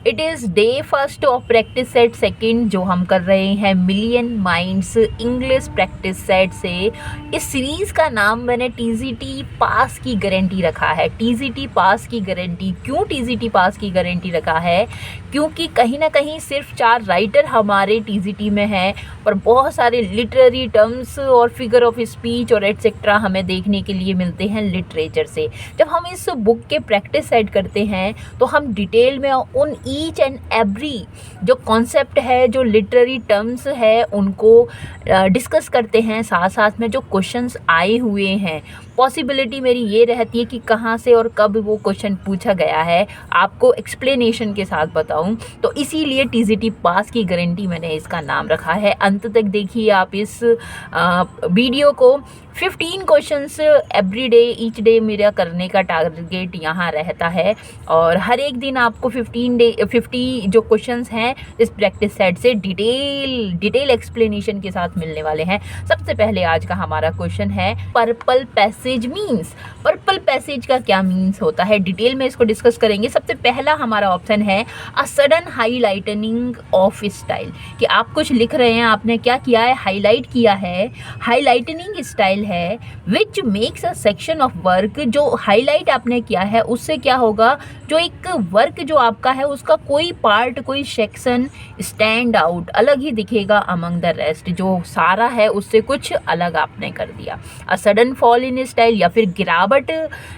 It is day first of practice set second जो हम कर रहे हैं million minds English practice set से। इस सीरीज़ का नाम मैंने टीजीटी पास की गारंटी रखा है। टीजीटी पास की गारंटी क्यों टीजीटी पास की गारंटी रखा है? क्योंकि कहीं ना कहीं सिर्फ 4 राइटर हमारे टीजीटी में हैं, पर बहुत सारे लिटरेरी टर्म्स और फिगर ऑफ स्पीच और एटसेट्रा हमें देखने के लिए मिलते हैं लिटरेचर से। जब हम इस बुक के प्रैक्टिस सेट करते हैं तो हम डिटेल में उन ईच एंड एवरी जो कॉन्सेप्ट है, जो लिटरेरी टर्म्स है, उनको डिस्कस करते हैं। साथ साथ में जो क्वेश्चंस आए हुए हैं, पॉसिबिलिटी मेरी ये रहती है कि कहाँ से और कब वो क्वेश्चन पूछा गया है, आपको एक्सप्लेनेशन के साथ बताऊं। तो इसीलिए टीजीटी पास की गारंटी मैंने इसका नाम रखा है। अंत तक देखिए आप इस वीडियो को। 15 questions every day each day मेरा करने का टारगेट यहाँ रहता है, और हर एक दिन आपको 50 जो क्वेश्चंस हैं इस प्रैक्टिस सेट से डिटेल एक्सप्लेनेशन के साथ मिलने वाले हैं। सबसे पहले आज का हमारा क्वेश्चन है purple passage means. Purple passage का क्या मीन्स होता है, डिटेल में इसको डिस्कस करेंगे। सबसे पहला हमारा ऑप्शन है a sudden highlighting of style, कि आप कुछ लिख रहे हैं, आपने क्या किया है, हाईलाइट किया है। हाईलाइटनिंग स्टाइल है विच makes a section of work, जो हाईलाइट आपने किया है उससे क्या होगा, जो एक वर्क जो आपका है उसका कोई पार्ट, कोई सेक्शन स्टैंड आउट, अलग ही दिखेगा अमंग द रेस्ट। जो सारा है उससे कुछ अलग आपने कर दिया। A sudden fall in style, या फिर गिरावट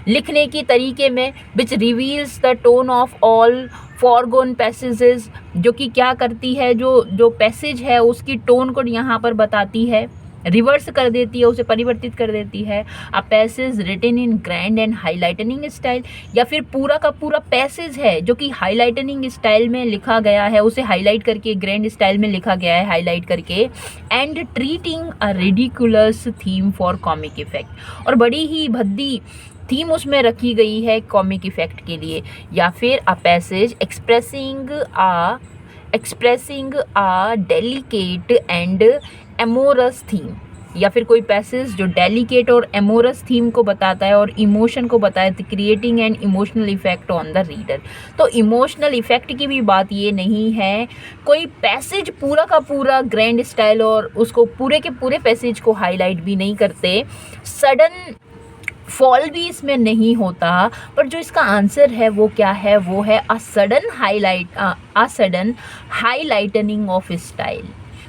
लिखने की तरीके में, which reveals the tone of all foregone passages, जो कि क्या करती है, जो पैसेज है उसकी टोन को यहाँ पर बताती है, रिवर्स कर देती है, उसे परिवर्तित कर देती है। A passage written in grand and highlighting style, या फिर पूरा का पूरा पैसेज है जो कि हाईलाइटनिंग स्टाइल में लिखा गया है, उसे हाईलाइट करके ग्रैंड स्टाइल में लिखा गया है, हाईलाइट करके। And treating a ridiculous theme for comic effect, और बड़ी ही भद्दी थीम उसमें रखी गई है कॉमिक इफेक्ट के लिए। या फिर a passage expressing a delicate and amorous theme, या फिर कोई पैसेज जो डेलिकेट और एमोरस थीम को बताता है और इमोशन को बताता है, creating an emotional effect on the reader. तो इमोशनल इफेक्ट की भी बात ये नहीं है, कोई पैसेज पूरा का पूरा ग्रैंड स्टाइल और उसको पूरे के पूरे पैसेज को हाईलाइट भी नहीं करते, सडन फॉल भी इसमें नहीं होता। पर जो इसका आंसर है वो क्या है, वो है a sudden highlighting of style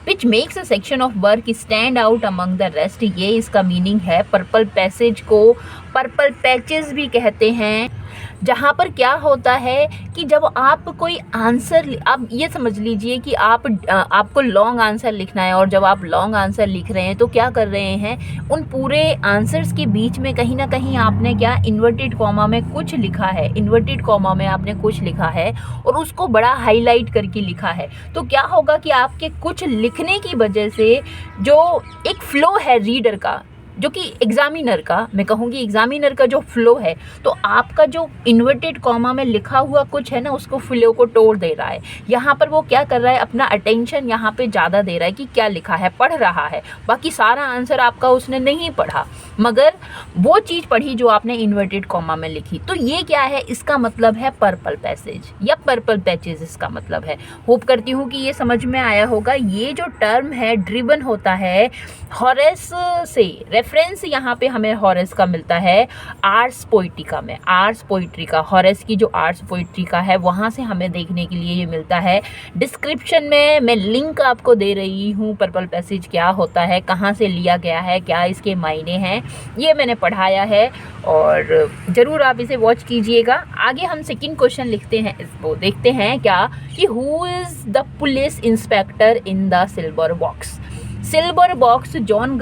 which makes a section of work stand out among the rest. ये इसका मीनिंग है। पर्पल पैसेज को पर्पल पैचेस भी कहते हैं, जहाँ पर क्या होता है कि जब आप कोई आंसर, आप ये समझ लीजिए कि आपको लॉन्ग आंसर लिखना है, और जब आप लॉन्ग आंसर लिख रहे हैं तो क्या कर रहे हैं, उन पूरे आंसर्स के बीच में कहीं ना कहीं आपने क्या, इन्वर्टेड कॉमा में कुछ लिखा है, इन्वर्टेड कॉमा में आपने कुछ लिखा है और उसको बड़ा हाईलाइट करके लिखा है। तो क्या होगा कि आपके कुछ लिखने की वजह से जो एक फ्लो है रीडर का, जो कि एग्जामिनर का, मैं कहूँगी एग्जामिनर का जो फ्लो है, तो आपका जो इन्वर्टेड कॉमा में लिखा हुआ कुछ है ना, उसको फ्लो को तोड़ दे रहा है। यहाँ पर वो क्या कर रहा है, अपना अटेंशन यहाँ पे ज़्यादा दे रहा है कि क्या लिखा है, पढ़ रहा है। बाकी सारा आंसर आपका उसने नहीं पढ़ा, मगर वो चीज़ पढ़ी जो आपने इन्वर्टेड कॉमा में लिखी। तो ये क्या है, इसका मतलब है पर्पल पैसेज या पर्पल पैचेज इसका मतलब है। होप करती हूँ कि ये समझ में आया होगा। ये जो टर्म है ड्रिवन होता है हॉरेस से, रेफरेंस यहाँ पे हमें हॉरेस का मिलता है आर्ट्स पोइट्री में। आर्ट्स पोइट्री का, हॉरेस की जो आर्ट्स पोइट्री का है, वहाँ से हमें देखने के लिए ये मिलता है। डिस्क्रिप्शन में मैं लिंक आपको दे रही हूँ, पर्पल पैसेज क्या होता है, कहाँ से लिया गया है, क्या इसके मायने हैं, ये मैंने पढ़ाया है, और ज़रूर आप इसे वॉच कीजिएगा। आगे हम सेकंड क्वेश्चन लिखते हैं, इसको देखते हैं क्या, कि who is the police inspector in the silver box. Silver box John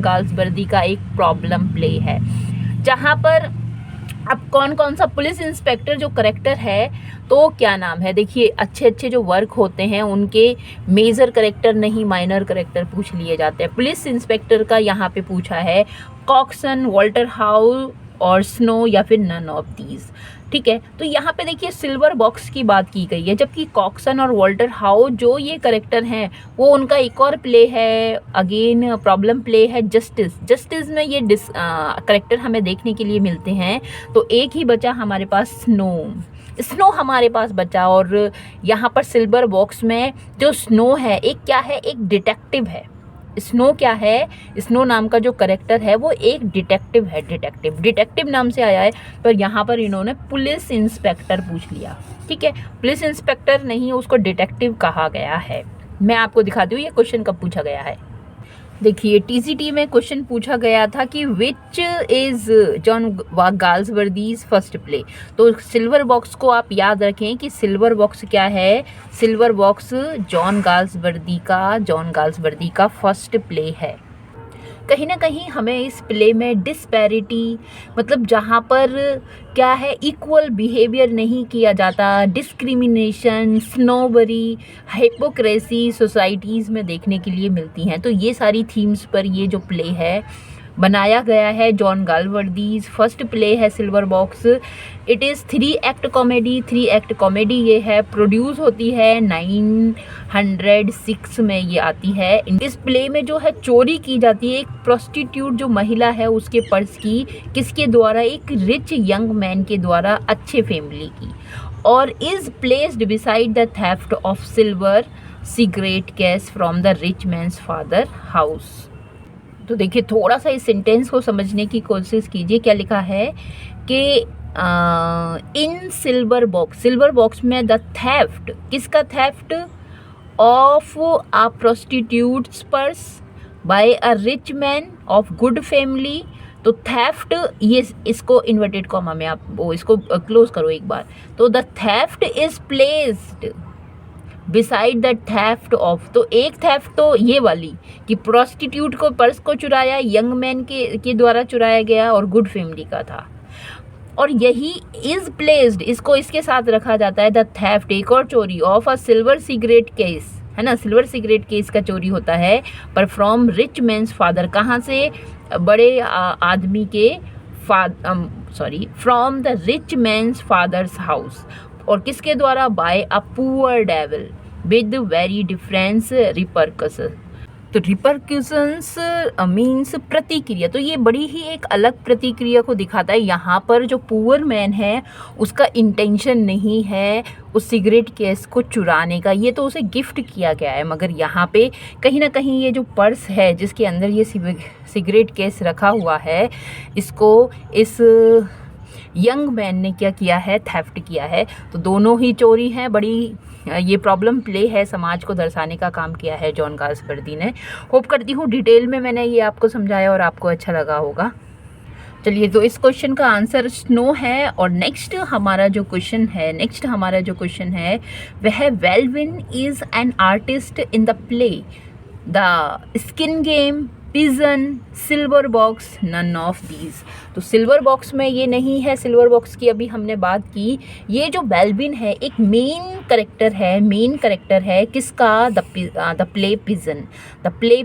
Galsworthy का एक प्रॉब्लम प्ले है, जहाँ पर अब कौन कौन सा पुलिस इंस्पेक्टर जो करेक्टर है, तो क्या नाम है, देखिए अच्छे अच्छे जो वर्क होते हैं उनके मेजर करेक्टर नहीं माइनर करेक्टर पूछ लिए जाते हैं। पुलिस इंस्पेक्टर का यहाँ पे पूछा है कॉक्सन, वॉल्टर हाउ और स्नो, या फिर नन ऑफ दीज। ठीक है, तो यहाँ पे देखिए सिल्वर बॉक्स की बात की गई है, जबकि कॉक्सन और वॉल्टर हाउ जो ये करेक्टर हैं, वो उनका एक और प्ले है, अगेन प्रॉब्लम प्ले है जस्टिस में ये करेक्टर हमें देखने के लिए मिलते हैं। तो एक ही बचा हमारे पास स्नो। स्नो हमारे पास बचा। और यहाँ पर सिल्वर बॉक्स में जो स्नो है एक क्या है, एक डिटेक्टिव है। स्नो क्या है, स्नो नाम का जो करेक्टर है वो एक डिटेक्टिव है। डिटेक्टिव नाम से आया है, पर यहाँ पर इन्होंने पुलिस इंस्पेक्टर पूछ लिया। ठीक है, पुलिस इंस्पेक्टर नहीं, उसको डिटेक्टिव कहा गया है। मैं आपको दिखाती हूँ ये क्वेश्चन कब पूछा गया है। देखिए टीजीटी में क्वेश्चन पूछा गया था कि which is John Galsworthy's first play. तो सिल्वर बॉक्स को आप याद रखें कि सिल्वर बॉक्स क्या है, सिल्वर बॉक्स जॉन गाल्सवर्दी का फर्स्ट प्ले है। कहीं ना कहीं हमें इस प्ले में डिस्पैरिटी, मतलब जहाँ पर क्या है, इक्वल बिहेवियर नहीं किया जाता, डिस्क्रिमिनेशन, स्नोबरी, हिपोक्रेसी सोसाइटीज़ में देखने के लिए मिलती हैं। तो ये सारी थीम्स पर ये जो प्ले है बनाया गया है। जॉन गाल्सवर्दीज फर्स्ट प्ले है silver box. It is 3 act comedy ये है। प्रोड्यूस होती है 906 में ये आती है। इस प्ले में जो है चोरी की जाती है एक प्रोस्टिट्यूट जो महिला है उसके पर्स की, किसके द्वारा, एक रिच यंग मैन के द्वारा, अच्छे फैमिली की, और is placed beside the theft of silver cigarette case from the rich mains father house. तो देखिए थोड़ा सा इस सेंटेंस को समझने की कोशिश कीजिए। क्या लिखा है कि इन सिल्वर बॉक्स में द थेफ्ट, किसका theft, of a prostitute's purse by a rich man of good family. तो थेफ्ट, ये इसको इन्वर्टेड कॉमा में आप वो इसको क्लोज करो एक बार। तो the theft is placed beside the theft of, तो एक थेफ्ट तो ये वाली कि प्रोस्टिट्यूट को पर्स को चुराया, यंग मैन के द्वारा चुराया गया और गुड फैमिली का था। और यही इज प्लेस्ड, इसको इसके साथ रखा जाता है द थेफ्ट, एक और चोरी, of a silver cigarette case, है ना, सिल्वर सिगरेट केस का चोरी होता है, पर फ्रॉम रिच मैन्स फादर, कहाँ से, बड़े आदमी के from the rich man's father's house, और किसके द्वारा, by a poor devil with very difference repercussion. तो रिपरक्यूशंस मीन्स प्रतिक्रिया, तो ये बड़ी ही एक अलग प्रतिक्रिया को दिखाता है। यहाँ पर जो पुअर मैन है उसका इंटेंशन नहीं है उस सिगरेट केस को चुराने का, ये तो उसे गिफ्ट किया गया है, मगर यहाँ पे कहीं ना कहीं ये जो पर्स है जिसके अंदर ये सिगरेट केस रखा हुआ है, इसको इस यंग मैन ने क्या किया है, थेफ्ट किया है। तो दोनों ही चोरी हैं। बड़ी ये प्रॉब्लम प्ले है, समाज को दर्शाने का काम किया है जॉन गाल्सवर्दी ने। होप करती हूँ डिटेल में मैंने ये आपको समझाया और आपको अच्छा लगा होगा। चलिए, तो इस क्वेश्चन का आंसर स्नो है। और नेक्स्ट हमारा जो क्वेश्चन है वह Wellwyn is an artist in the play the skin game, pigeon, silver box, none of these. तो सिल्वर बॉक्स में ये नहीं है, सिल्वर बॉक्स की अभी हमने बात की। ये जो बेल्विन है एक मेन करेक्टर है किसका, द प्ले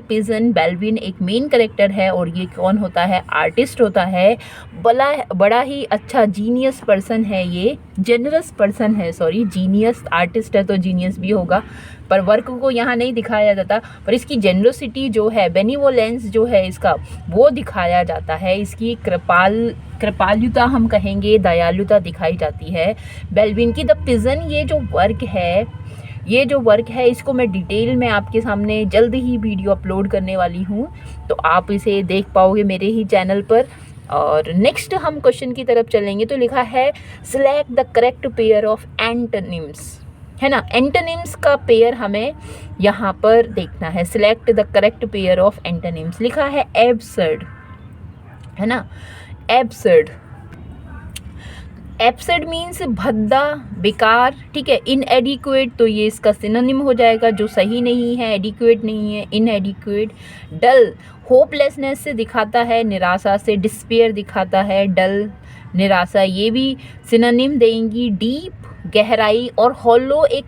पिजन। बेल्विन एक मेन करेक्टर है और ये कौन होता है, आर्टिस्ट होता है। बड़ा ही अच्छा जीनियस पर्सन है, ये जेनरस पर्सन है, जीनियस, आर्टिस्ट है तो जीनियस भी होगा, पर वर्क को यहाँ नहीं दिखाया जाता, पर इसकी जेनरोसिटी जो है, बेनिवोलेंस जो है इसका, वो दिखाया जाता है। इसकी कृपालुता हम कहेंगे, दयालुता दिखाई जाती है बेल्विन की। द पिजन, ये जो वर्क है इसको मैं डिटेल में आपके सामने जल्द ही वीडियो अपलोड करने वाली हूँ, तो आप इसे देख पाओगे मेरे ही चैनल पर। और नेक्स्ट हम क्वेश्चन की तरफ चलेंगे। तो लिखा है select the correct pair of antonyms, है ना। एंटोनिम्स का पेयर हमें यहाँ पर देखना है। Select the correct pair of antonyms, लिखा है एब्सर्ड, है ना, एब्सर्ड मीन्स भद्दा, बेकार, ठीक है। इनएडिक्वेट, तो ये इसका सिनोनिम हो जाएगा, जो सही नहीं है, एडिक्वेट नहीं है, इनएडिक्वेट। डल, होपलेसनेस से दिखाता है, निराशा से, डिस्पेयर दिखाता है, डल, निराशा, ये भी सिनोनिम देंगी। डीप, गहराई, और हॉलो, एक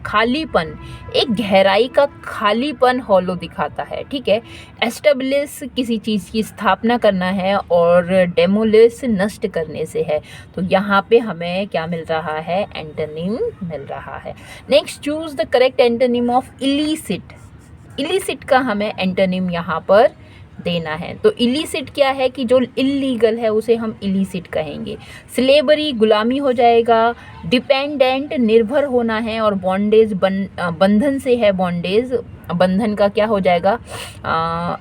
खालीपन, एक गहराई का खालीपन हॉलो दिखाता है, ठीक है। एस्टेब्लिश, किसी चीज़ की स्थापना करना है, और डेमोलिश, नष्ट करने से है। तो यहाँ पे हमें क्या मिल रहा है, एंटोनिम मिल रहा है। Next, choose the correct antonym of illicit. Illicit का हमें एंटोनिम यहाँ पर देना है। तो इलिसिट क्या है कि जो इलीगल है उसे हम इलिसिट कहेंगे। स्लेवरी गुलामी हो जाएगा। डिपेंडेंट निर्भर होना है, और बॉन्डेज बंधन से है, बॉन्डेज बंधन का क्या हो जाएगा,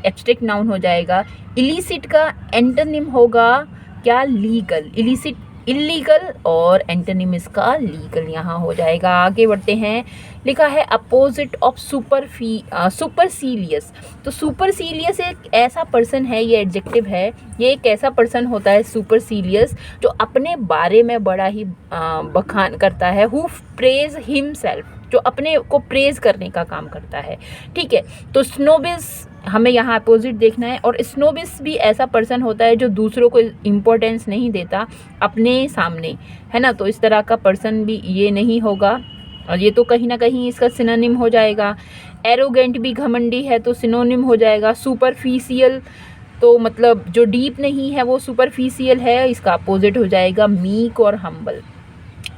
एब्स्ट्रैक्ट नाउन हो जाएगा। इलिसिट का एंटोनिम होगा क्या, लीगल। इलिसिट इलीगल और एंटोनिम इसका लीगल यहाँ हो जाएगा। आगे बढ़ते हैं। लिखा है अपोजिट ऑफ सुपरसीलियस। तो सुपरसीलियस एक ऐसा पर्सन है, ये एडजेक्टिव है, ये एक ऐसा पर्सन होता है सुपरसीलियस जो अपने बारे में बड़ा ही बखान करता है। हु प्रेज हिमसेल्फ, जो अपने को प्रेज करने का काम करता है। ठीक है, तो स्नोबिस हमें यहाँ अपोजिट देखना है। और स्नोबिस भी ऐसा पर्सन होता है जो दूसरों को इम्पोर्टेंस नहीं देता अपने सामने, है ना। तो इस तरह का पर्सन भी ये नहीं होगा, और ये तो कहीं ना कहीं इसका सिनोनिम हो जाएगा। एरोगेंट भी घमंडी है तो सिनोनिम हो जाएगा। सुपरफिशियल तो मतलब जो डीप नहीं है वो सुपरफिशियल है, इसका अपोजिट हो जाएगा मीक और हम्बल।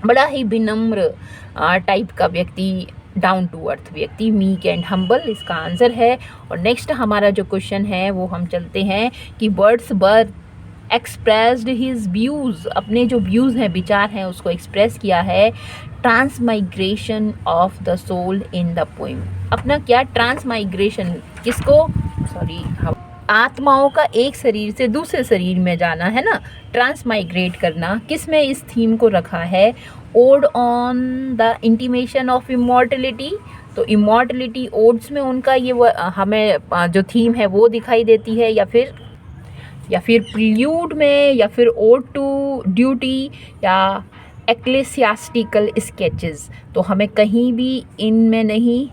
बड़ा ही विनम्र टाइप का व्यक्ति, डाउन टू अर्थ व्यक्ति, मीक एंड हम्बल इसका आंसर है। और नेक्स्ट हमारा जो क्वेश्चन है वो हम चलते हैं कि वर्ड्सवर्थ एक्सप्रेस्ड हिज व्यूज़, अपने जो व्यूज़ हैं, विचार हैं, उसको एक्सप्रेस किया है। Transmigration of the soul in the poem, अपना क्या ट्रांसमाइग्रेशन, किसको, सॉरी, आत्माओं का एक शरीर से दूसरे शरीर में जाना, है ना, ट्रांसमाइग्रेट करना, किस में इस थीम को रखा है। Ode on the intimation of immortality, तो इमॉर्टलिटी ओड्स में उनका ये हमें जो थीम है वो दिखाई देती है, या फिर प्रिल्यूड में, या फिर ओड टू ड्यूटी, या एक्लेसियास्टिकल स्केचेस। तो हमें कहीं भी इनमें नहीं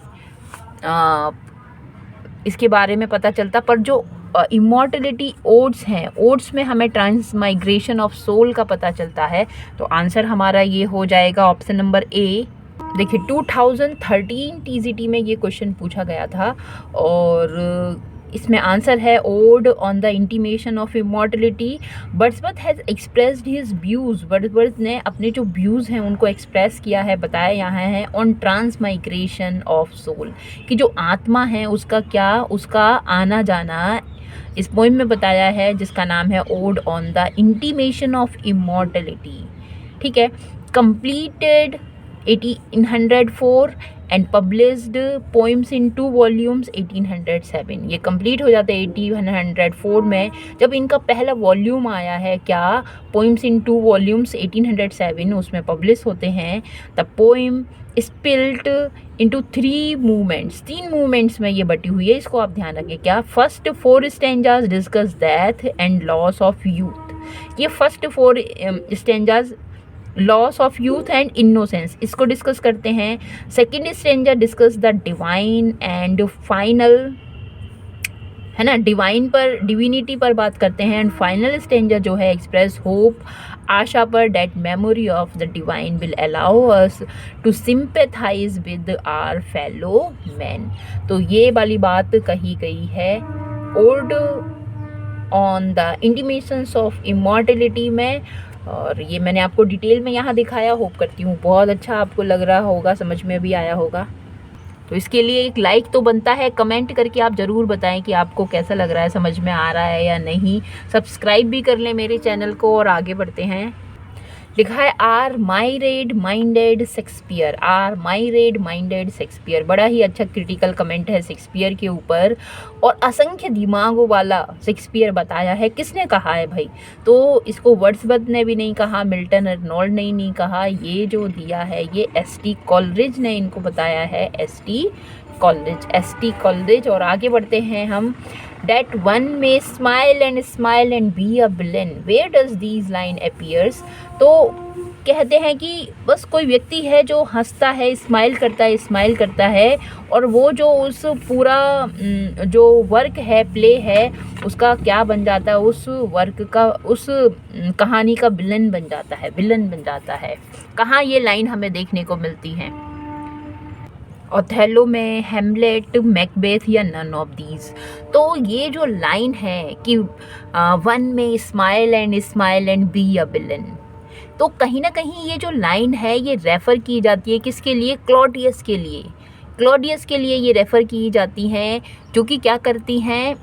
इसके बारे में पता चलता, पर जो इमॉर्टलिटी ओड्स हैं, ओड्स में हमें ट्रांसमाइग्रेशन ऑफ सोल का पता चलता है। तो आंसर हमारा ये हो जाएगा ऑप्शन नंबर ए। देखिए 2013 टीजीटी में ये क्वेश्चन पूछा गया था, और इसमें आंसर है ode on the intimation of immortality. Wordsworth has expressed his views, Wordsworth ने अपने जो व्यूज़ हैं उनको एक्सप्रेस किया है, बताया यहाँ है ऑन ट्रांसमाइग्रेशन ऑफ सोल, कि जो आत्मा है उसका क्या, उसका आना जाना इस पोइम में बताया है, जिसका नाम है ode on the intimation of immortality. ठीक है, completed 1804 and published poems in 2 volumes 1807। ये कंप्लीट हो जाते हैं 1804 में, जब इनका पहला वॉल्यूम आया है, क्या, पोइम्स इन 2 वॉल्यूम्स 1807, उसमें पब्लिश होते हैं। The poem spilt into 3 movements, 3 movements में ये बटी हुई है, इसको आप ध्यान रखें। क्या, first 4 stanzas discuss death and loss of youth. ये first 4 stanzas loss of youth and innocence इसको डिस्कस करते हैं। Second stanza discuss the divine and final, है ना, डिवाइन पर, डिविनिटी पर बात करते हैं। एंड फाइनल स्टेंजा जो है एक्सप्रेस होप, आशा पर, that memory of the divine will allow us to sympathise with our fellow man. तो ये वाली बात कही गई है ode on the intimations of immortality में, और ये मैंने आपको डिटेल में यहाँ दिखाया। होप करती हूँ बहुत अच्छा आपको लग रहा होगा, समझ में भी आया होगा। तो इसके लिए एक लाइक तो बनता है, कमेंट करके आप ज़रूर बताएं कि आपको कैसा लग रहा है, समझ में आ रहा है या नहीं। सब्सक्राइब भी कर लें मेरे चैनल को, और आगे बढ़ते हैं। लिखा है our myriad minded Shakespeare, our myriad minded Shakespeare. बड़ा ही अच्छा क्रिटिकल कमेंट है शेक्सपियर के ऊपर, और असंख्य दिमागों वाला शेक्सपियर बताया है। किसने कहा है भाई, तो इसको वर्ड्सवर्थ ने भी नहीं कहा, मिल्टन अर्नोल्ड ने नहीं कहा, ये जो दिया है ये एस.टी. कॉलरिज ने इनको बताया है, एस.टी. कॉलरिज। और आगे बढ़ते हैं हम। That one may smile and be a villain. Where does these line appears? तो कहते हैं कि बस कोई व्यक्ति है जो हंसता है, स्माइल करता है, और वो जो उस पूरा जो वर्क है, प्ले है, उसका क्या बन जाता है, उस वर्क का, उस कहानी का विलन बन जाता है। कहाँ ये लाइन हमें देखने को मिलती है? ओथेलो में, हेमलेट, मैकबेथ, या नन ऑफ दीज। तो ये जो लाइन है कि वन में smile and be a villain, तो कहीं ना कहीं ये जो लाइन है ये रेफ़र की जाती है किसके लिए? क्लॉडियस के लिए ये रेफ़र की जाती हैं, जो कि क्या करती हैं,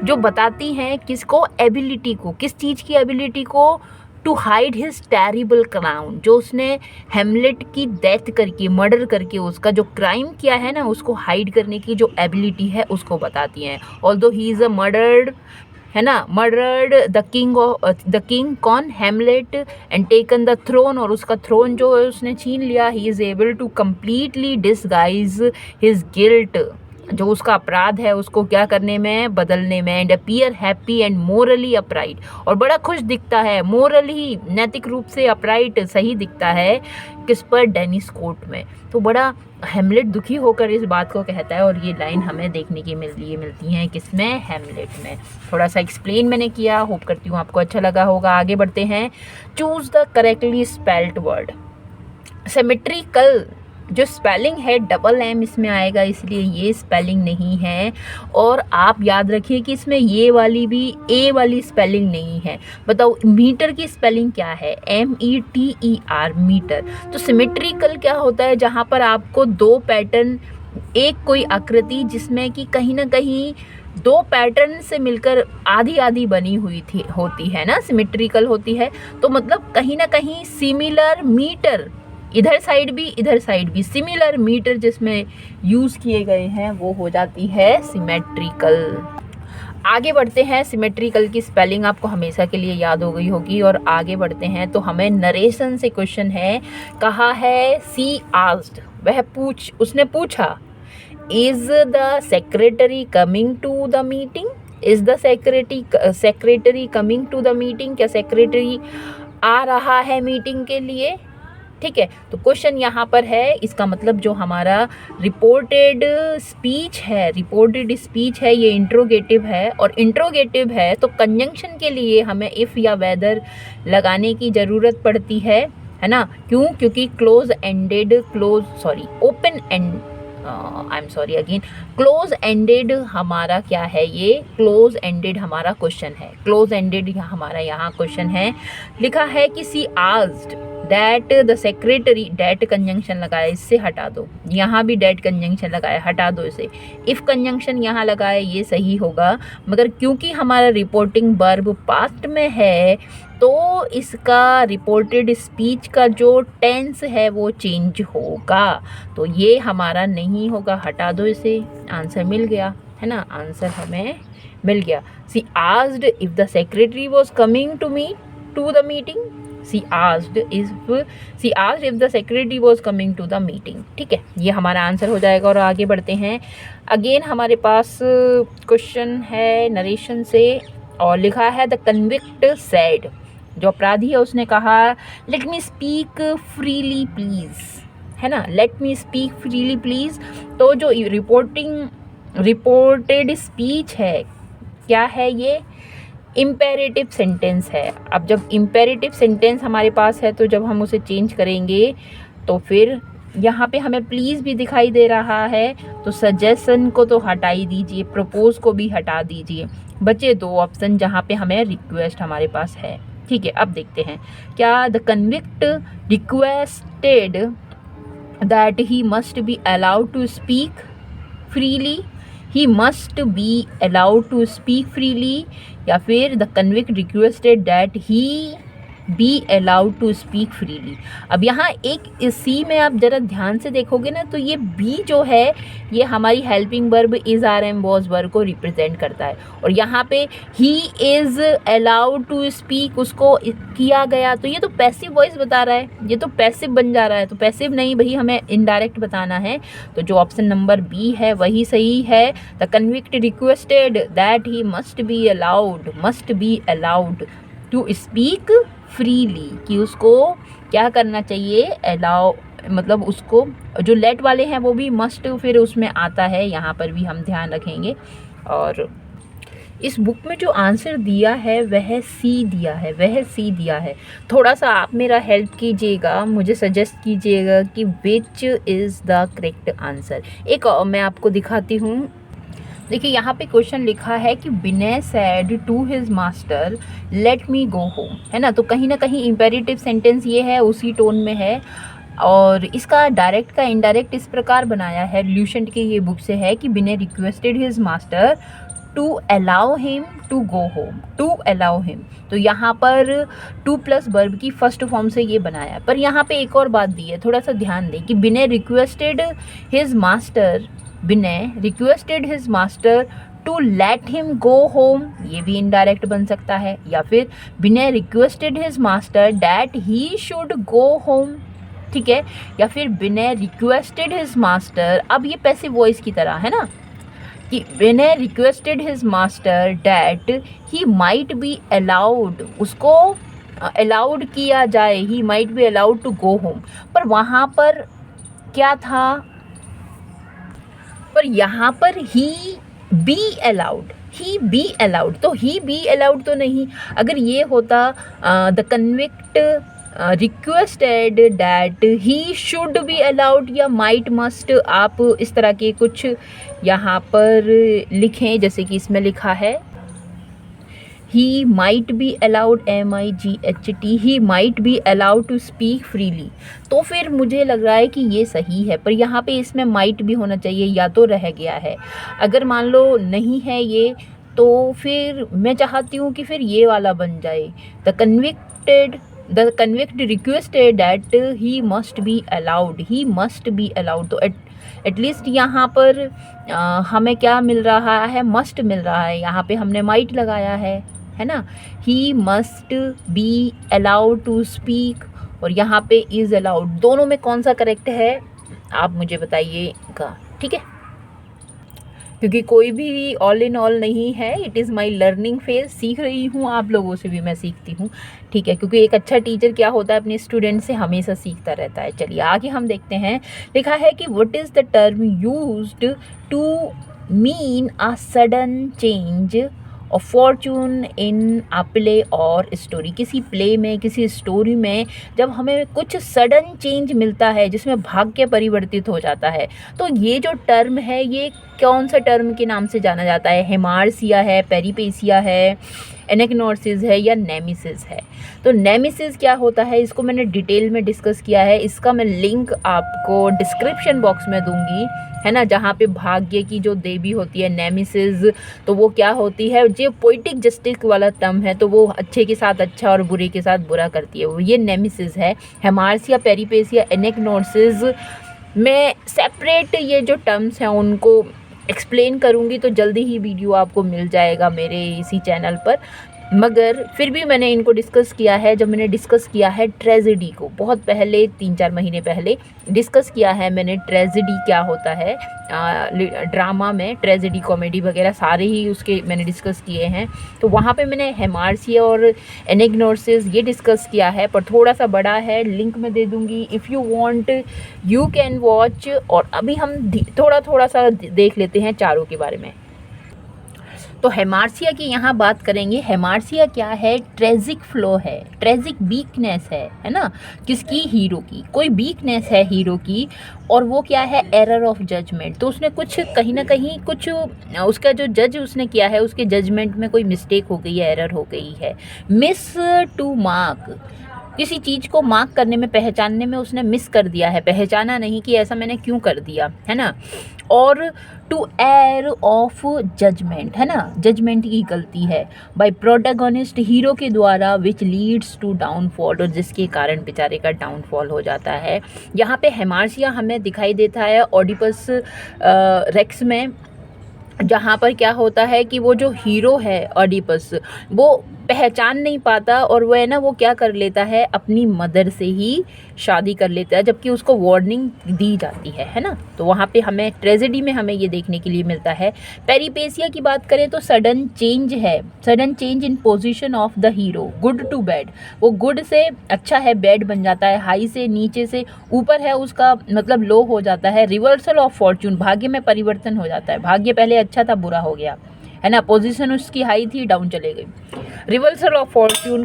जो बताती हैं किसको, एबिलिटी को, किस चीज़ की एबिलिटी को, to hide his terrible crown, जो उसने हेमलेट की डेथ करके, मर्डर करके, उसका जो क्राइम किया है ना, उसको हाइड करने की जो एबिलिटी है उसको बताती हैं। Although he is a murdered, है ना, मर्डर्ड द किंग कौन, Hamlet, and taken the throne, और उसका थ्रोन जो है उसने छीन लिया। He is able to completely disguise his guilt, जो उसका अपराध है उसको क्या करने में, बदलने में। And appear happy and morally upright, और बड़ा खुश दिखता है, मोरली नैतिक रूप से, अपराइट सही दिखता है, किस पर, डेनिस कोर्ट में। तो बड़ा हेमलेट दुखी होकर इस बात को कहता है, और ये लाइन हमें देखने की मिलती हैं किसमें, हेमलेट में। थोड़ा सा एक्सप्लेन मैंने किया, होप करती हूँ आपको अच्छा लगा होगा। आगे बढ़ते हैं। Choose the correctly spelled word. Symmetrical जो स्पेलिंग है डबल एम इसमें आएगा, इसलिए ये स्पेलिंग नहीं है। और आप याद रखिए कि इसमें ये वाली भी ए वाली स्पेलिंग नहीं है। बताओ मीटर की स्पेलिंग क्या है, METER, मीटर। तो सिमेट्रिकल क्या होता है, जहाँ पर आपको दो पैटर्न, एक कोई आकृति जिसमें कि कहीं ना कहीं दो पैटर्न से मिलकर आधी आधी बनी हुई थी होती है ना, सिमेट्रिकल होती है। तो मतलब कहीं ना कहीं सिमिलर मीटर, इधर साइड भी इधर साइड भी सिमिलर मीटर जिसमें यूज़ किए गए हैं वो हो जाती है सिमेट्रिकल। आगे बढ़ते हैं। सिमेट्रिकल की स्पेलिंग आपको हमेशा के लिए याद हो गई होगी। और आगे बढ़ते हैं तो हमें नरेशन से क्वेश्चन है, कहा है सी आस्क्ड, वह उसने पूछा, is the secretary coming to the meeting, is the secretary coming to the meeting, क्या सेक्रेटरी आ रहा है मीटिंग के लिए। ठीक है, तो क्वेश्चन यहाँ पर है, इसका मतलब जो हमारा रिपोर्टेड स्पीच है ये इंट्रोगेटिव है, और इंट्रोगेटिव है तो कंजंक्शन के लिए हमें इफ़ या वेदर लगाने की ज़रूरत पड़ती है ना। क्यों, क्योंकि क्लोज एंडेड हमारा क्या है, ये क्लोज एंडेड हमारा क्वेश्चन है। क्लोज एंडेड हमारा यहाँ क्वेश्चन है। लिखा है कि she asked that the secretary, that conjunction लगाए, इससे हटा दो, यहाँ भी डैट कंजंक्शन लगाए, हटा दो इसे। इफ़ कंजंक्शन यहाँ लगाए ये सही होगा, मगर क्योंकि हमारा रिपोर्टिंग वर्ब पास्ट में है तो इसका रिपोर्टेड स्पीच का जो टेंस है वो चेंज होगा, तो ये हमारा नहीं होगा, हटा दो इसे। आंसर मिल गया है ना, आंसर हमें मिल गया। She asked if the secretary was coming to the meeting. She asked if the secretary was coming to the meeting। ठीक है, ये हमारा आंसर हो जाएगा। और आगे बढ़ते हैं। अगेन हमारे पास क्वेश्चन है नरेशन से, और लिखा है द कन्विक्ट सेड, जो अपराधी है उसने कहा, let me speak freely please, है ना, let me speak freely please. तो जो रिपोर्टेड स्पीच है क्या है, ये इम्पेरेटिव सेंटेंस है। अब जब इम्पेरेटिव सेंटेंस हमारे पास है तो जब हम उसे चेंज करेंगे तो फिर यहाँ पे हमें प्लीज़ भी दिखाई दे रहा है, तो सजेशन को तो हटा ही दीजिए, प्रपोज को भी हटा दीजिए, बचे दो ऑप्शन जहाँ पे हमें रिक्वेस्ट हमारे पास है। ठीक है, अब देखते हैं क्या, the convict requested that he must be allowed to speak freely, he must be allowed to speak freely, या फिर the convict requested that he be allowed to speak freely. अब यहाँ एक सी में आप ज़रा ध्यान से देखोगे ना, तो ये बी जो है ये हमारी helping verb is are am was verb को रिप्रेजेंट करता है, और यहाँ पे he is allowed to speak उसको किया गया, तो ये तो पैसिव वॉइस बता रहा है, ये तो पैसिव बन जा रहा है, तो पैसिव नहीं भाई, हमें इनडायरेक्ट बताना है। तो जो ऑप्शन नंबर बी है वही सही है। The convict requested that he must be allowed to speak freely, कि उसको क्या करना चाहिए, अलाउ, मतलब उसको जो लेट वाले हैं वो भी मस्ट फिर उसमें आता है, यहाँ पर भी हम ध्यान रखेंगे। और इस बुक में जो आंसर दिया है वह सी दिया है। थोड़ा सा आप मेरा हेल्प कीजिएगा, मुझे सजेस्ट कीजिएगा कि which is the correct answer. एक मैं आपको दिखाती हूँ, देखिए यहाँ पे क्वेश्चन लिखा है कि Vinay said to his master let me go home, है ना, तो कहीं ना कहीं इम्पेरेटिव सेंटेंस ये है, उसी टोन में है। और इसका डायरेक्ट का इनडायरेक्ट इस प्रकार बनाया है, ल्यूसेंट की ये बुक से है कि Vinay requested his master to allow him to go home, to allow him. तो यहाँ पर टू प्लस वर्ब की फर्स्ट फॉर्म से ये बनाया। पर यहाँ पे एक और बात दी है, थोड़ा सा ध्यान दें कि Vinay requested his master, Vinay requested his master to let him go home, ये भी इनडायरेक्ट बन सकता है। या फिर Vinay requested his master that he should go home, ठीक है। या फिर विनय रिक्वेस्टेड हिज मास्टर, अब ये पैसिव वॉइस की तरह है ना, कि Vinay requested his master that he might be allowed, उसको अलाउड किया जाए, he might be allowed to go home. पर वहाँ पर क्या था, पर यहाँ पर he be allowed, he be allowed, तो ही बी अलाउड तो नहीं। अगर ये होता the convict requested that he should be allowed या माइट मस्ट, आप इस तरह के कुछ यहाँ पर लिखें, जैसे कि इसमें लिखा है he might be allowed, MIGHT, he might be allowed to speak freely. तो फिर मुझे लग रहा है कि ये सही है, पर यहाँ पे इसमें माइट भी होना चाहिए, या तो रह गया है। अगर मान लो नहीं है ये, तो फिर मैं चाहती हूँ कि फिर ये वाला बन जाए, the convict requested that he must be allowed, he must be allowed. तो एटलीस्ट यहाँ पर हमें क्या मिल रहा है, मस्ट मिल रहा है, यहाँ पे हमने माइट लगाया है ना। He must be allowed to speak, और यहाँ पे इज़ अलाउड, दोनों में कौन सा करेक्ट है आप मुझे बताइएगा, ठीक है। क्योंकि कोई भी ऑल इन ऑल नहीं है, it is my learning phase, सीख रही हूँ, आप लोगों से भी मैं सीखती हूँ, ठीक है। क्योंकि एक अच्छा टीचर क्या होता है, अपने स्टूडेंट से हमेशा सीखता रहता है। चलिए आगे हम देखते हैं। लिखा है कि what is the term used to mean a sudden change or fortune in a play or story, किसी प्ले में, किसी स्टोरी में जब हमें कुछ सडन चेंज मिलता है जिसमें भाग्य परिवर्तित हो जाता है, तो ये जो टर्म है ये कौन सा टर्म के नाम से जाना जाता है? हेमार्सिया है, पेरिपेसिया है, एनेक्नोर्सिस है, या नेमिसिस है? तो नेमिसिस क्या होता है, इसको मैंने डिटेल में डिस्कस किया है, इसका मैं लिंक आपको डिस्क्रिप्शन बॉक्स में दूंगी, है ना। जहाँ पे भाग्य की जो देवी होती है नेमिसिस, तो वो क्या होती है, जो पोइटिक जस्टिस वाला टर्म है, तो वो अच्छे के साथ अच्छा और बुरे के साथ बुरा करती है, वो ये नेमिसिस है। हेमार्सिया, पेरिपेसिया, एनेक्नोर्सिस में सेपरेट ये जो टर्म्स हैं उनको एक्सप्लेन करूँगी, तो जल्दी ही वीडियो आपको मिल जाएगा मेरे इसी चैनल पर। मगर फिर भी मैंने इनको डिस्कस किया है, जब मैंने डिस्कस किया है ट्रेजेडी को, बहुत पहले 3-4 महीने पहले डिस्कस किया है मैंने, ट्रेजेडी क्या होता है ड्रामा में, ट्रेजेडी, कॉमेडी वगैरह सारे ही उसके मैंने डिस्कस किए हैं। तो वहाँ पे मैंने हेमार्सिया और एनेक्नोर्सिस ये डिस्कस किया है, पर थोड़ा सा बड़ा है, लिंक मैं दे दूँगी, if you want you can watch. और अभी हम थोड़ा सा देख लेते हैं चारों के बारे में। तो हेमार्सिया की यहाँ बात करेंगे। हेमार्सिया क्या है? ट्रेजिक फ्लो है, ट्रेजिक वीकनेस है ना, किसकी? हीरो की। कोई वीकनेस है हीरो की, और वो क्या है? Error of judgement. तो उसने कुछ कहीं ना कहीं कुछ, उसका जो जज उसने किया है उसके जजमेंट में कोई मिस्टेक हो गई है, एरर हो गई है। मिस टू मार्क, किसी चीज़ को मार्क करने में, पहचानने में उसने मिस कर दिया है, पहचाना नहीं कि ऐसा मैंने क्यों कर दिया, है ना। और टू एयर ऑफ जजमेंट, है ना, जजमेंट की गलती है बाय प्रोटैगनिस्ट, हीरो के द्वारा, विच लीड्स टू डाउनफॉल, और जिसके कारण बेचारे का डाउनफॉल हो जाता है। यहाँ पे हेमार्सिया हमें दिखाई देता है ओडिपस रेक्स में, जहाँ पर क्या होता है कि वो जो हीरो है ओडिपस, वो पहचान नहीं पाता, और वो है ना, वो क्या कर लेता है, अपनी मदर से ही शादी कर लेता है, जबकि उसको वार्निंग दी जाती है ना। तो वहाँ पे हमें ट्रेजेडी में हमें ये देखने के लिए मिलता है। पेरिपेसिया की बात करें तो सडन चेंज है, sudden change in position of the hero, good to bad, वो गुड से अच्छा है, बैड बन जाता है, हाई से नीचे से ऊपर है, उसका मतलब लो हो जाता है। रिवर्सल ऑफ फॉर्चून, भाग्य में परिवर्तन हो जाता है, भाग्य पहले अच्छा था बुरा हो गया, है ना, पोजीशन उसकी हाई थी डाउन चले गई। रिवर्सल ऑफ फॉर्चून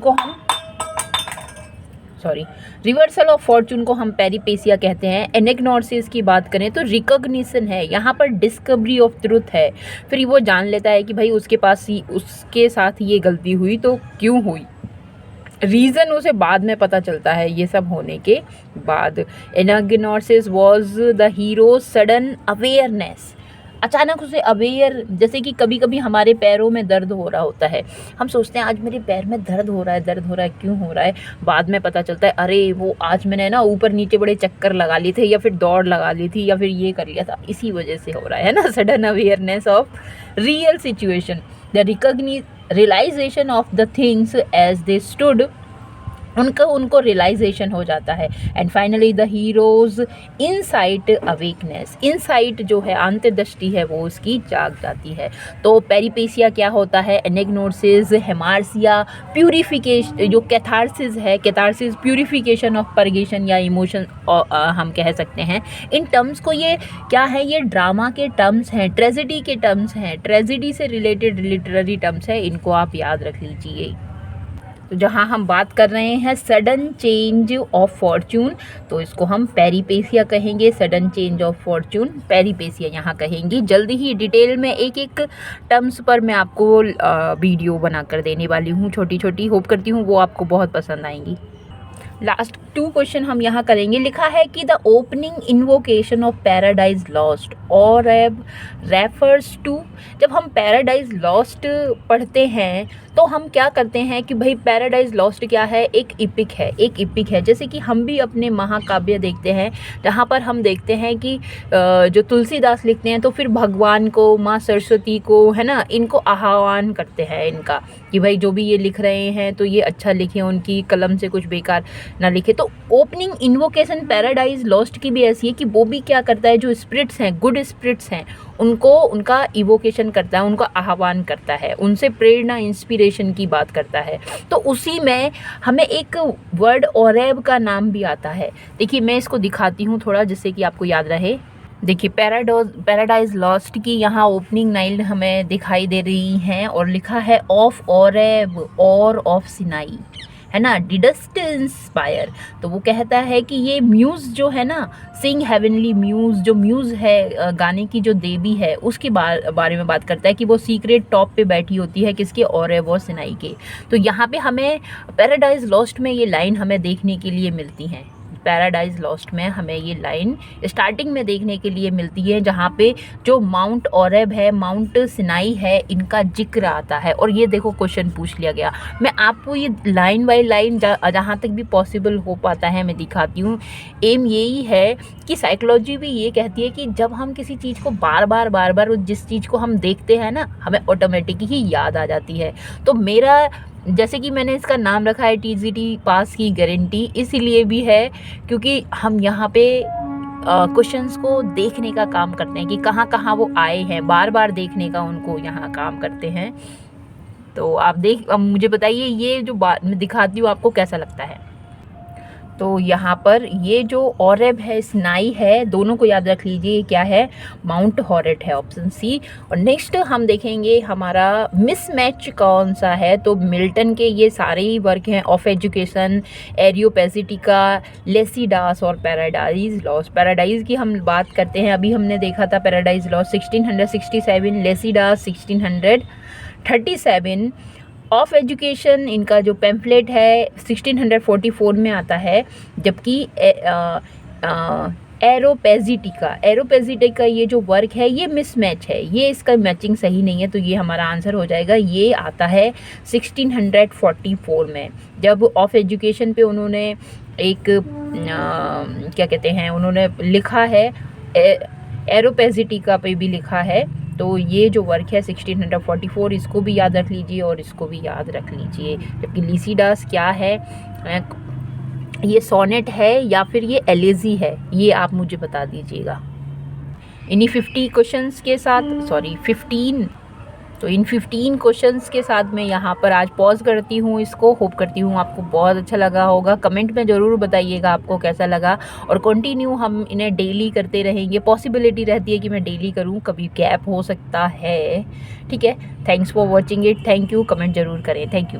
को हम पेरिपेसिया कहते हैं। एनेक्नोर्सिस की बात करें तो रिकॉग्निशन है, यहाँ पर डिस्कवरी ऑफ ट्रुथ है, फिर वो जान लेता है कि भाई उसके पास ही, उसके साथ ये गलती हुई तो क्यों हुई, रीज़न उसे बाद में पता चलता है ये सब होने के बाद। Anagnorisis was the hero sudden awareness, अचानक उसे अवेयर, जैसे कि कभी कभी हमारे पैरों में दर्द हो रहा होता है, हम सोचते हैं आज मेरे पैर में दर्द हो रहा है, दर्द हो रहा है, क्यों हो रहा है, बाद में पता चलता है अरे वो आज मैंने ना ऊपर नीचे बड़े चक्कर लगा लिए थे, या फिर दौड़ लगा ली थी, या फिर ये कर लिया था, इसी वजह से हो रहा है ना। Sudden awareness of real situation, the realization of the things as they stood, उनको रियलाइजेशन हो जाता है। And finally the hero's insight awakeness, insight जो है अंतर्दृष्टि है वो उसकी जाग जाती है। तो पेरिपेसिया क्या होता है, एनेग्नोसिस, हेमार्सिया प्यूरिफिकेशन, जो कैथारसिस है, कैथारसिस प्यूरिफिकेशन ऑफ परगेशन या इमोशन हम कह सकते हैं। इन टर्म्स को ये क्या है, ये ड्रामा के टर्म्स हैं, ट्रेजेडी के टर्म्स हैं, ट्रेजेडी से रिलेटेड लिटरेरी टर्म्स है, इनको आप याद रख लीजिए। तो जहाँ हम बात कर रहे हैं सडन चेंज ऑफ फॉर्च्यून, तो इसको हम पेरिपेसिया कहेंगे। सडन चेंज ऑफ फॉर्च्यून पेरिपेसिया यहाँ कहेंगे। जल्दी ही डिटेल में एक एक टर्म्स पर मैं आपको वीडियो बना कर देने वाली हूँ, छोटी छोटी। होप करती हूँ वो आपको बहुत पसंद आएंगी। लास्ट 2 क्वेश्चन हम यहाँ करेंगे। लिखा है कि the opening invocation of paradise lost और रेफर्स टू, जब हम पैराडाइज लॉस्ट पढ़ते हैं तो हम क्या करते हैं कि भाई पैराडाइज लॉस्ट क्या है, एक इपिक है, एक इपिक है। जैसे कि हम भी अपने महाकाव्य देखते हैं जहाँ पर हम देखते हैं कि जो तुलसीदास लिखते हैं तो फिर भगवान को, माँ सरस्वती को, है ना, इनको आह्वान करते हैं इनका कि भाई जो भी ये लिख रहे हैं तो ये अच्छा लिखें, उनकी कलम से कुछ बेकार ना लिखे। तो ओपनिंग इन्वोकेशन पैराडाइज लॉस्ट की भी ऐसी है कि वो भी क्या करता है, जो स्पिरिट्स हैं, गुड स्पिरिट्स हैं, उनको उनका इवोकेशन करता है, उनका आह्वान करता है, उनसे प्रेरणा, इंस्पिरेशन की बात करता है। तो उसी में हमें एक वर्ड ओरेब का नाम भी आता है। देखिए मैं इसको दिखाती हूँ थोड़ा, जिससे कि आपको याद रहे। देखिए पैराडाइज लॉस्ट की यहाँ ओपनिंग लाइन हमें दिखाई दे रही हैं और लिखा है ऑफ ओरेब और ऑफ सिनाई, है ना, डिडस्ट इंस्पायर। तो वो कहता है कि ये म्यूज़ जो है ना, सिंग हेवनली म्यूज़, जो म्यूज़ है गाने की जो देवी है, उसके बारे में बात करता है कि वो सीक्रेट टॉप पे बैठी होती है, किसके, और वो सिनाई के। तो यहाँ पे हमें पैराडाइज लॉस्ट में ये लाइन हमें देखने के लिए मिलती हैं। पैराडाइज लॉस्ट में हमें ये लाइन स्टार्टिंग में देखने के लिए मिलती है, जहाँ पे जो माउंट ओरेब है, माउंट सिनाई है, इनका जिक्र आता है। और ये देखो क्वेश्चन पूछ लिया गया। मैं आपको ये लाइन बाय लाइन जहाँ तक भी पॉसिबल हो पाता है मैं दिखाती हूँ। एम यही है कि साइकोलॉजी भी ये कहती है कि जब हम किसी चीज़ को बार बार जिस चीज़ को हम देखते हैं ना, हमें ऑटोमेटिक ही याद आ जाती है। तो मेरा, जैसे कि मैंने इसका नाम रखा है टीजीटी पास की गारंटी, इसीलिए भी है क्योंकि हम यहाँ पे क्वेश्चंस को देखने का काम करते हैं कि कहाँ कहाँ वो आए हैं, बार बार देखने का उनको यहाँ काम करते हैं। तो आप अब मुझे बताइए ये जो बात मैं दिखाती हूँ आपको कैसा लगता है। तो यहाँ पर ये जो ओरेब है, स्नाई है, दोनों को याद रख लीजिए क्या है, माउंट हॉरेट है, ऑप्शन सी। और नेक्स्ट हम देखेंगे हमारा मिसमैच कौन सा है। तो मिल्टन के ये सारे ही वर्क हैं, ऑफ एजुकेशन, एरियोपेजिटिका, लेसिडास और पैराडाइज लॉस्ट। पैराडाइज की हम बात करते हैं, अभी हमने देखा था पैराडाइज लॉस्ट 1667, लेसिडास 1637। ऑफ एजुकेशन इनका जो पैम्फलेट है 1644 में आता है, जबकि एरोपेजिटिका ये जो वर्क है ये मिसमैच है, ये इसका मैचिंग सही नहीं है। तो ये हमारा आंसर हो जाएगा, ये आता है 1644 में, जब ऑफ एजुकेशन पे उन्होंने एक क्या कहते हैं, उन्होंने लिखा है, एरोपेजिटिका पे भी लिखा है। तो ये जो वर्क है 1644, इसको भी याद रख लीजिए और इसको भी याद रख लीजिए। जबकि लिसिडास क्या है, ये सोनेट है या फिर ये एलेजी है, ये आप मुझे बता दीजिएगा। इन्हीं 50 क्वेश्चंस के साथ, 15, तो इन 15 क्वेश्चंस के साथ मैं यहाँ पर आज पॉज करती हूँ इसको। होप करती हूँ आपको बहुत अच्छा लगा होगा। कमेंट में ज़रूर बताइएगा आपको कैसा लगा, और कंटिन्यू हम इन्हें डेली करते रहेंगे। पॉसिबिलिटी रहती है कि मैं डेली करूँ, कभी गैप हो सकता है, ठीक है। Thanks for watching it, thank you. Comment ज़रूर करें, थैंक यू।